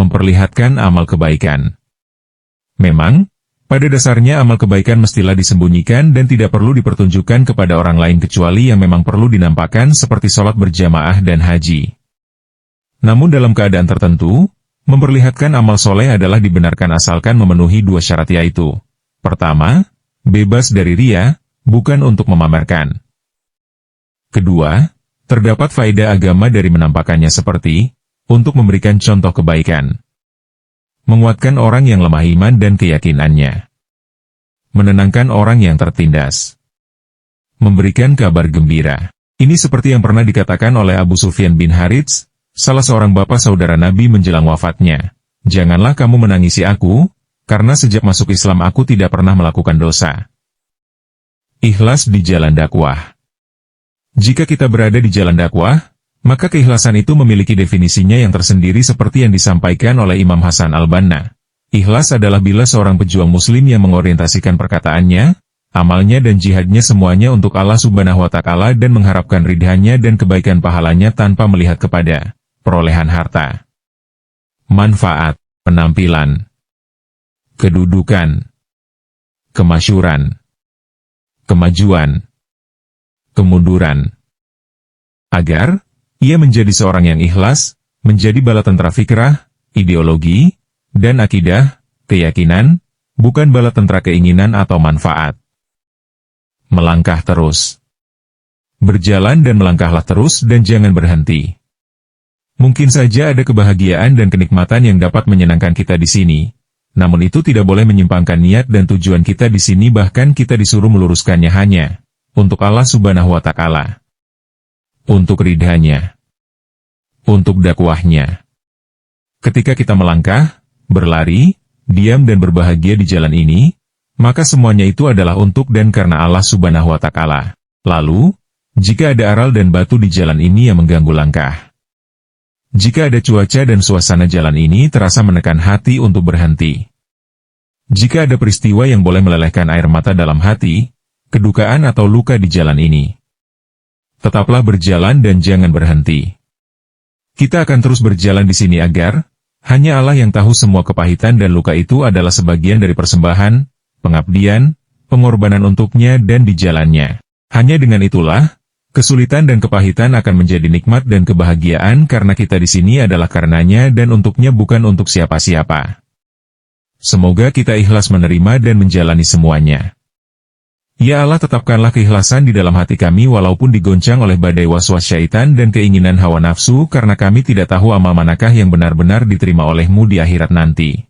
memperlihatkan amal kebaikan. Memang, pada dasarnya amal kebaikan mestilah disembunyikan dan tidak perlu dipertunjukkan kepada orang lain kecuali yang memang perlu dinampakkan seperti sholat berjamaah dan haji. Namun dalam keadaan tertentu, memperlihatkan amal soleh adalah dibenarkan asalkan memenuhi dua syarat yaitu: pertama, bebas dari riya, bukan untuk memamerkan. Kedua, terdapat faedah agama dari menampakkannya seperti, untuk memberikan contoh kebaikan, menguatkan orang yang lemah iman dan keyakinannya, menenangkan orang yang tertindas, memberikan kabar gembira. Ini seperti yang pernah dikatakan oleh Abu Sufyan bin Harits, salah seorang bapak saudara Nabi menjelang wafatnya, "Janganlah kamu menangisi aku, karena sejak masuk Islam aku tidak pernah melakukan dosa." Ikhlas di jalan dakwah. Jika kita berada di jalan dakwah, maka keikhlasan itu memiliki definisinya yang tersendiri seperti yang disampaikan oleh Imam Hasan al-Banna. Ikhlas adalah bila seorang pejuang muslim yang mengorientasikan perkataannya, amalnya dan jihadnya semuanya untuk Allah Subhanahu wa Ta'ala dan mengharapkan ridhanya dan kebaikan pahalanya tanpa melihat kepada perolehan harta, manfaat, penampilan, kedudukan, kemasyhuran, kemajuan, kemunduran. Agar ia menjadi seorang yang ikhlas, menjadi bala tentara fikrah, ideologi, dan akidah, keyakinan, bukan bala tentara keinginan atau manfaat. Melangkah terus. Berjalan dan melangkahlah terus dan jangan berhenti. Mungkin saja ada kebahagiaan dan kenikmatan yang dapat menyenangkan kita di sini, namun itu tidak boleh menyimpangkan niat dan tujuan kita di sini, bahkan kita disuruh meluruskannya hanya untuk Allah Subhanahu wa Ta'ala, untuk ridhanya, untuk dakwahnya. Ketika kita melangkah, berlari, diam dan berbahagia di jalan ini, maka semuanya itu adalah untuk dan karena Allah Subhanahu wa Ta'ala. Lalu, jika ada aral dan batu di jalan ini yang mengganggu langkah, jika ada cuaca dan suasana jalan ini terasa menekan hati untuk berhenti, jika ada peristiwa yang boleh melelehkan air mata dalam hati, kedukaan atau luka di jalan ini, tetaplah berjalan dan jangan berhenti. Kita akan terus berjalan di sini agar hanya Allah yang tahu semua kepahitan dan luka itu adalah sebagian dari persembahan, pengabdian, pengorbanan untuknya dan di jalannya. Hanya dengan itulah, kesulitan dan kepahitan akan menjadi nikmat dan kebahagiaan karena kita di sini adalah karenanya dan untuknya bukan untuk siapa-siapa. Semoga kita ikhlas menerima dan menjalani semuanya. Ya Allah, tetapkanlah keikhlasan di dalam hati kami walaupun digoncang oleh badai waswas syaitan dan keinginan hawa nafsu karena kami tidak tahu amal manakah yang benar-benar diterima oleh-Mu di akhirat nanti.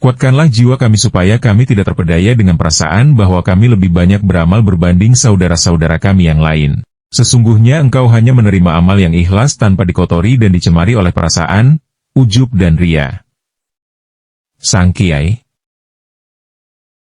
Kuatkanlah jiwa kami supaya kami tidak terpedaya dengan perasaan bahwa kami lebih banyak beramal berbanding saudara-saudara kami yang lain. Sesungguhnya Engkau hanya menerima amal yang ikhlas tanpa dikotori dan dicemari oleh perasaan, ujub dan riya. Sang Kiai